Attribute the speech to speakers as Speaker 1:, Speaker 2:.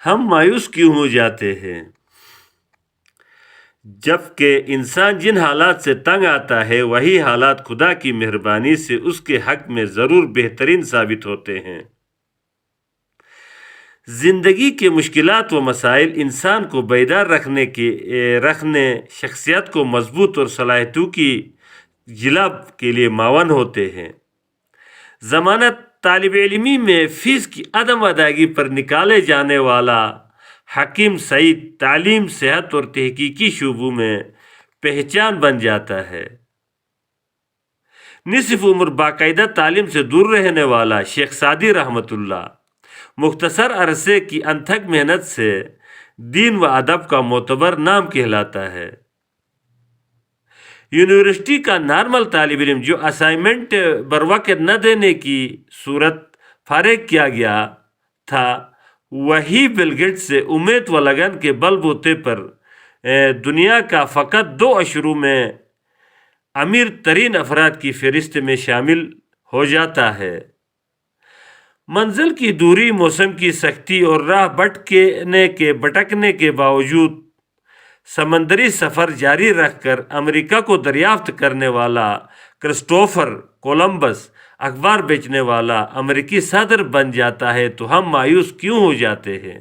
Speaker 1: ہم مایوس کیوں ہو جاتے ہیں؟ جبکہ انسان جن حالات سے تنگ آتا ہے وہی حالات خدا کی مہربانی سے اس کے حق میں ضرور بہترین ثابت ہوتے ہیں۔ زندگی کے مشکلات و مسائل انسان کو بیدار رکھنے شخصیت کو مضبوط اور صلاحیتوں کی جلب کے لیے معاون ہوتے ہیں۔ زمانہ طالب علمی میں فیس کی عدم ادائیگی پر نکالے جانے والا حکیم سعید تعلیم، صحت اور تحقیقی شعبوں میں پہچان بن جاتا ہے۔ نصف عمر باقاعدہ تعلیم سے دور رہنے والا شیخ سعدی رحمۃ اللہ مختصر عرصے کی انتھک محنت سے دین و ادب کا معتبر نام کہلاتا ہے۔ یونیورسٹی کا نارمل طالب علم جو اسائنمنٹ بروقت نہ دینے کی صورت فارغ کیا گیا تھا، وہی بل گیٹس سے امید و لگن کے بل بوتے پر دنیا کا فقط 2 اشروں میں امیر ترین افراد کی فہرست میں شامل ہو جاتا ہے۔ منزل کی دوری، موسم کی سختی اور راہ بھٹکنے کے باوجود سمندری سفر جاری رکھ کر امریکہ کو دریافت کرنے والا کرسٹوفر کولمبس اخبار بیچنے والا امریکی صدر بن جاتا ہے تو ہم مایوس کیوں ہو جاتے ہیں؟